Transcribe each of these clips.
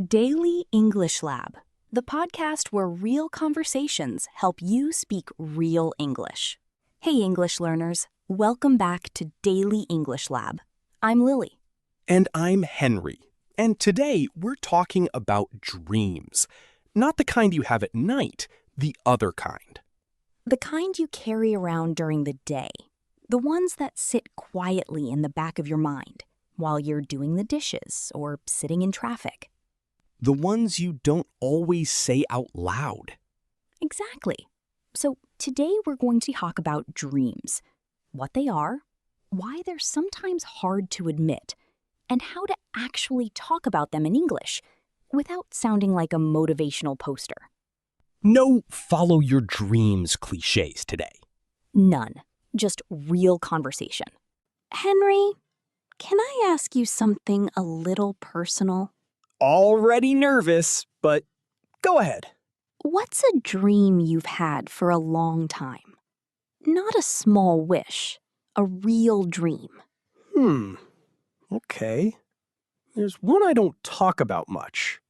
Daily English Lab, the podcast where real conversations help you speak real English. Hey, English learners, welcome back to Daily English Lab. I'm Lily. And I'm Henry. And today we're talking about dreams. Not the kind you have at night, the other kind. The kind you carry around during the day. The ones that sit quietly in the back of your mind while you're doing the dishes or sitting in traffic. The ones you don't always say out loud. Exactly. So today we're going to talk about dreams, what they are, why they're sometimes hard to admit, and how to actually talk about them in English without sounding like a motivational poster. No follow your dreams clichés today. None. Just real conversation. Henry, can I ask you something a little personal? Already nervous, but go ahead. What's a dream you've had for a long time? Not a small wish, a real dream. Okay. There's one I don't talk about much.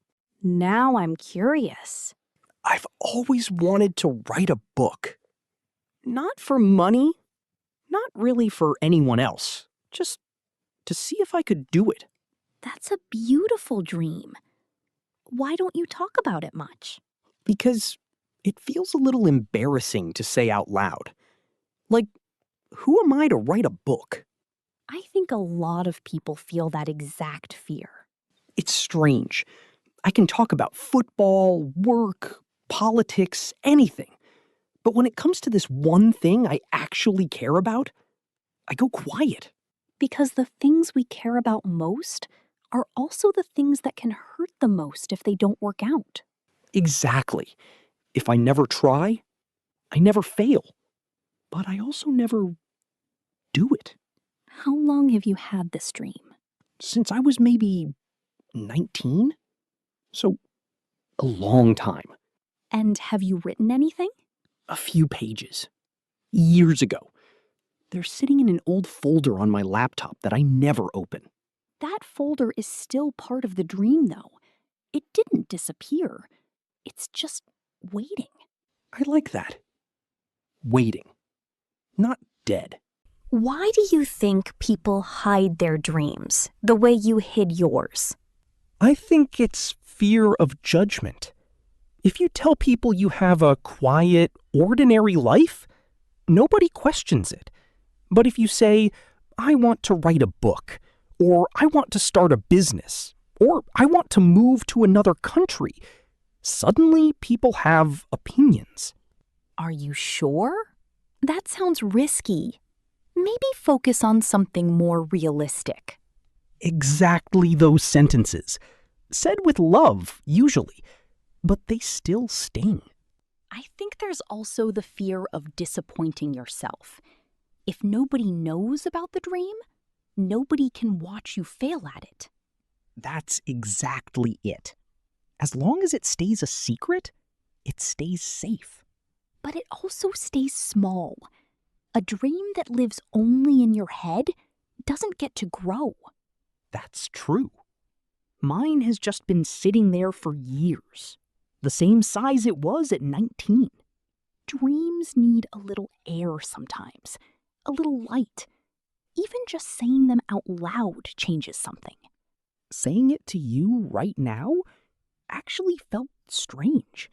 Now I'm curious. I've always wanted to write a book. Not for money, not really for anyone else, just to see if I could do it. That's a beautiful dream. Why don't you talk about it much? Because it feels a little embarrassing to say out loud. Like, who am I to write a book? I think a lot of people feel that exact fear. It's strange. I can talk about football, work, politics, anything. But when it comes to this one thing I actually care about, I go quiet. Because the things we care about most are also the things that can hurt the most if they don't work out. Exactly. If I never try, I never fail. But I also never do it. How long have you had this dream? Since I was maybe 19? So, a long time. And have you written anything? A few pages. Years ago. They're sitting in an old folder on my laptop that I never open. That folder is still part of the dream, though. It didn't disappear. It's just waiting. I like that. Waiting. Not dead. Why do you think people hide their dreams the way you hid yours? I think it's fear of judgment. If you tell people you have a quiet, ordinary life, nobody questions it. But if you say, I want to write a book, or I want to start a business, or I want to move to another country, suddenly people have opinions. Are you sure? That sounds risky. Maybe focus on something more realistic. Exactly those sentences. Said with love, usually, but they still sting. I think there's also the fear of disappointing yourself. If nobody knows about the dream, nobody can watch you fail at it. That's exactly it. As long as it stays a secret, it stays safe. But it also stays small. A dream that lives only in your head doesn't get to grow. That's true. Mine has just been sitting there for years, the same size it was at 19. Dreams need a little air sometimes, a little light. Even just saying them out loud changes something. Saying it to you right now actually felt strange.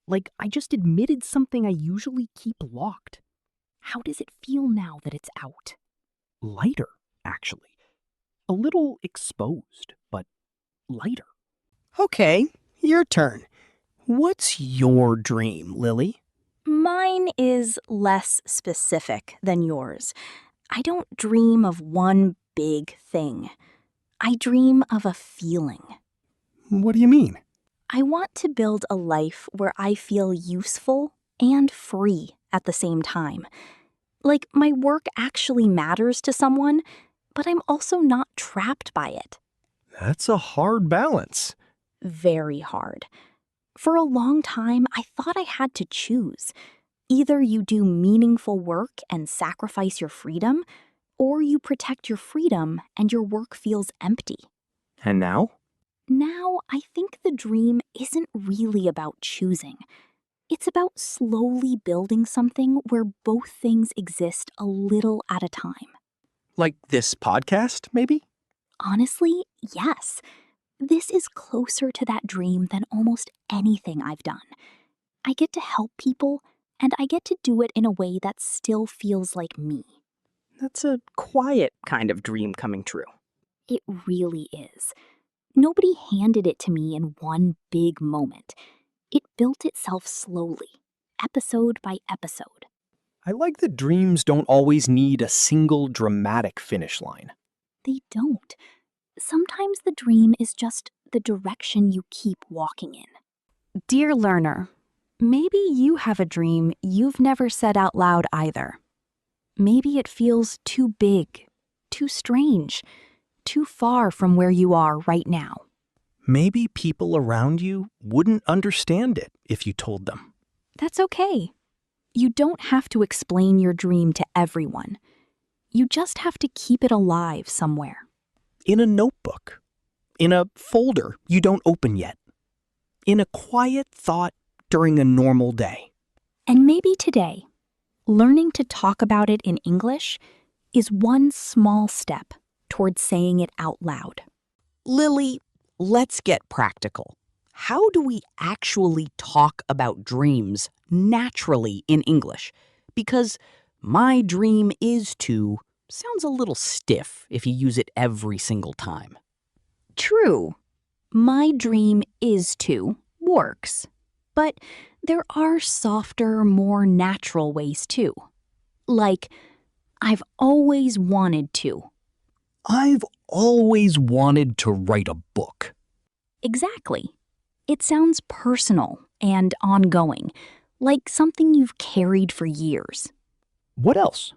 Like I just admitted something I usually keep locked. How does it feel now that it's out? Lighter, actually. A little exposed, but lighter. Okay, your turn. What's your dream, Lily? Mine is less specific than yours. I don't dream of one big thing. I dream of a feeling. What do you mean? I want to build a life where I feel useful and free at the same time. Like my work actually matters to someone, but I'm also not trapped by it. That's a hard balance. Very hard. For a long time, I thought I had to choose. Either you do meaningful work and sacrifice your freedom, or you protect your freedom and your work feels empty. And now? Now, I think the dream isn't really about choosing. It's about slowly building something where both things exist a little at a time. Like this podcast, maybe? Honestly, yes. This is closer to that dream than almost anything I've done. I get to help people, and I get to do it in a way that still feels like me. That's a quiet kind of dream coming true. It really is. Nobody handed it to me in one big moment. It built itself slowly, episode by episode. I like that dreams don't always need a single dramatic finish line. They don't. Sometimes the dream is just the direction you keep walking in. Dear learner, maybe you have a dream you've never said out loud either. Maybe it feels too big, too strange, too far from where you are right now. Maybe people around you wouldn't understand it if you told them. That's okay. You don't have to explain your dream to everyone. You just have to keep it alive somewhere. In a notebook. In a folder you don't open yet. In a quiet thought during a normal day. And maybe today, learning to talk about it in English is one small step towards saying it out loud. Lily, let's get practical. How do we actually talk about dreams naturally in English? Because my dream is to sounds a little stiff if you use it every single time. True. My dream is to works. But there are softer, more natural ways too. Like, I've always wanted to. I've always wanted to write a book. Exactly. It sounds personal and ongoing, like something you've carried for years. What else?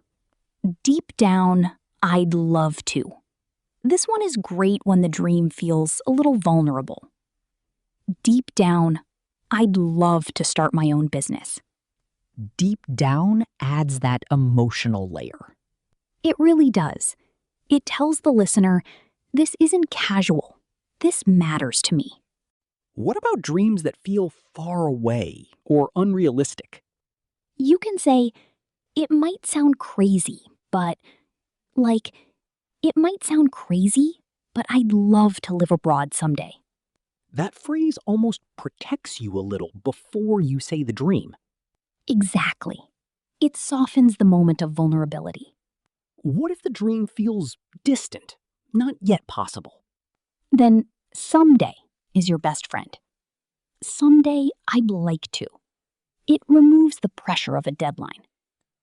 Deep down, I'd love to. This one is great when the dream feels a little vulnerable. Deep down, I'd love to start my own business. Deep down adds that emotional layer. It really does. It tells the listener, this isn't casual. This matters to me. What about dreams that feel far away or unrealistic? You can say, it might sound crazy, but it might sound crazy, but I'd love to live abroad someday. That phrase almost protects you a little before you say the dream. Exactly. It softens the moment of vulnerability. What if the dream feels distant, not yet possible? Then someday is your best friend. Someday I'd like to. It removes the pressure of a deadline.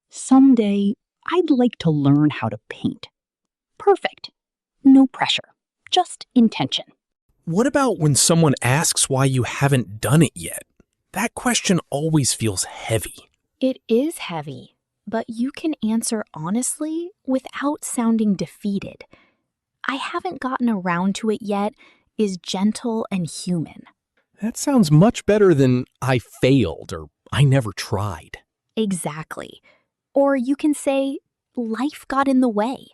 Someday I'd like to learn how to paint. Perfect. No pressure, just intention. What about when someone asks why you haven't done it yet? That question always feels heavy. It is heavy, but you can answer honestly without sounding defeated. I haven't gotten around to it yet is gentle and human. That sounds much better than I failed or I never tried. Exactly. Or you can say, life got in the way.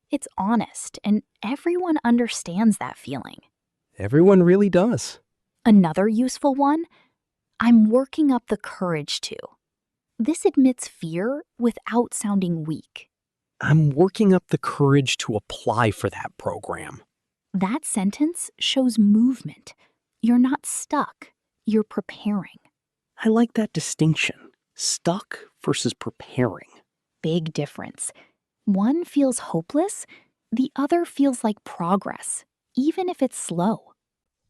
It's honest, and everyone understands that feeling. Everyone really does. Another useful one, I'm working up the courage to. This admits fear without sounding weak. I'm working up the courage to apply for that program. That sentence shows movement. You're not stuck. You're preparing. I like that distinction. Stuck versus preparing. Big difference. One feels hopeless, the other feels like progress, even if it's slow.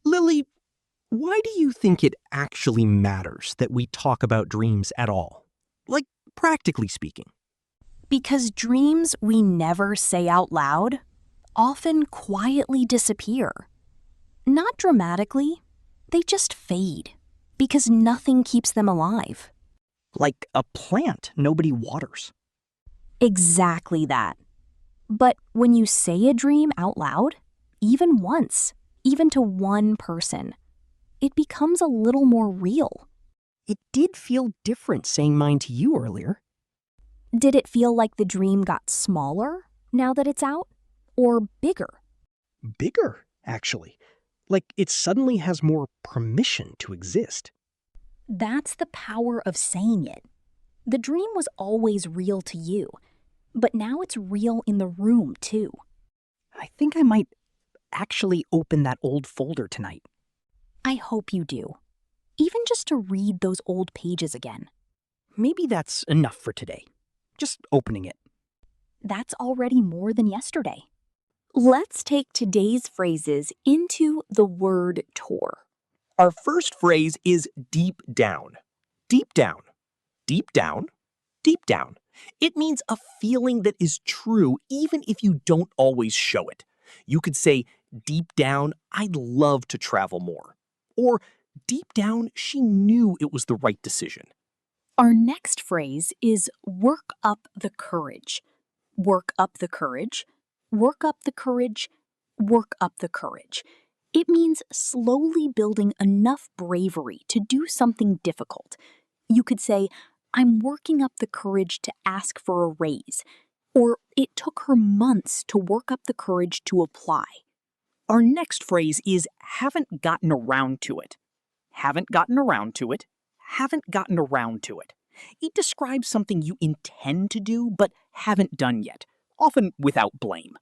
Lily, why do you think it actually matters that we talk about dreams at all? Like, practically speaking. Because dreams we never say out loud often quietly disappear. Not dramatically, they just fade because nothing keeps them alive. Like a plant nobody waters. Exactly that. But when you say a dream out loud, even once, even to one person, it becomes a little more real. It did feel different saying mine to you earlier. Did it feel like the dream got smaller now that it's out? Or bigger? Bigger, actually. like it suddenly has more permission to exist. That's the power of saying it. The dream was always real to you, but now it's real in the room, too. I think I might actually open that old folder tonight. I hope you do, even just to read those old pages again. Maybe that's enough for today. Just opening it. That's already more than yesterday. Let's take today's phrases into the word tour. Our first phrase is deep down. Deep down. Deep down. Deep down. It means a feeling that is true even if you don't always show it. You could say, deep down, I'd love to travel more. Or, deep down, she knew it was the right decision. Our next phrase is work up the courage. Work up the courage. Work up the courage. Work up the courage. It means slowly building enough bravery to do something difficult. You could say, I'm working up the courage to ask for a raise. Or it took her months to work up the courage to apply. Our next phrase is haven't gotten around to it. Haven't gotten around to it. Haven't gotten around to it. It describes something you intend to do but haven't done yet, often without blame.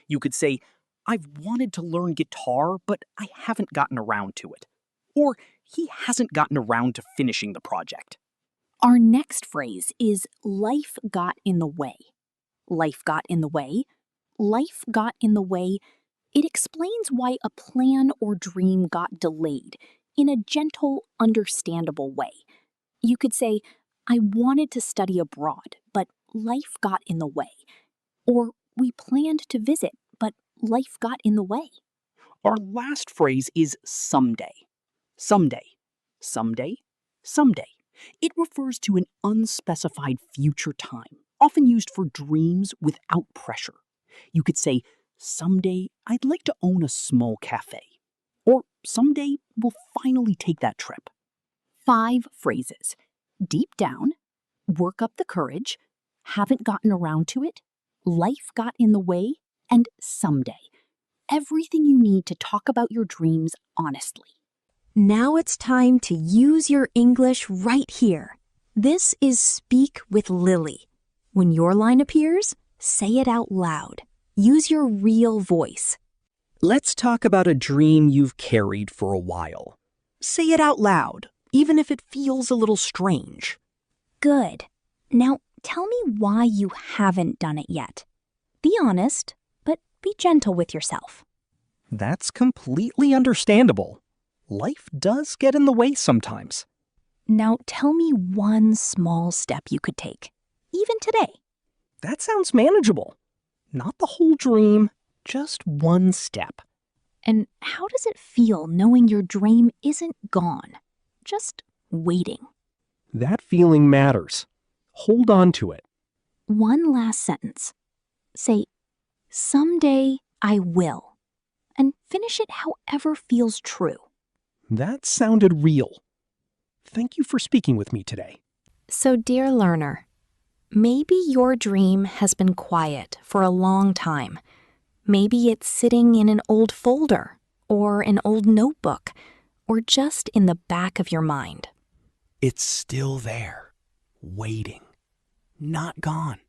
You could say, I've wanted to learn guitar, but I haven't gotten around to it. Or he hasn't gotten around to finishing the project. Our next phrase is life got in the way. Life got in the way. Life got in the way. It explains why a plan or dream got delayed in a gentle, understandable way. You could say, I wanted to study abroad, but life got in the way. Or we planned to visit, but life got in the way. Our last phrase is someday. Someday. Someday. Someday. It refers to an unspecified future time, often used for dreams without pressure. You could say, someday I'd like to own a small cafe. Or someday we'll finally take that trip. 5 phrases. Deep down, work up the courage, haven't gotten around to it, life got in the way, and someday. Everything you need to talk about your dreams honestly. Now it's time to use your English right here. This is Speak with Lily. When your line appears, say it out loud. Use your real voice. Let's talk about a dream you've carried for a while. Say it out loud, even if it feels a little strange. Good. Now tell me why you haven't done it yet. Be honest, but be gentle with yourself. That's completely understandable. Life does get in the way sometimes. Now tell me one small step you could take, even today. That sounds manageable. Not the whole dream, just one step. And how does it feel knowing your dream isn't gone, just waiting? That feeling matters. Hold on to it. One last sentence. Say, someday I will, and finish it however feels true. That sounded real. Thank you for speaking with me today. So, dear learner, maybe your dream has been quiet for a long time. Maybe it's sitting in an old folder, or an old notebook, or just in the back of your mind. It's still there, waiting, not gone.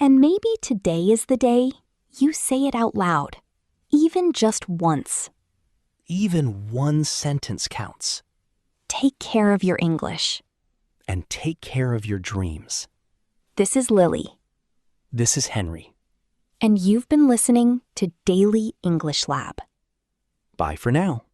And maybe today is the day you say it out loud, even just once. Even one sentence counts. Take care of your English. And take care of your dreams. This is Lily. This is Henry. And you've been listening to Daily English Lab. Bye for now.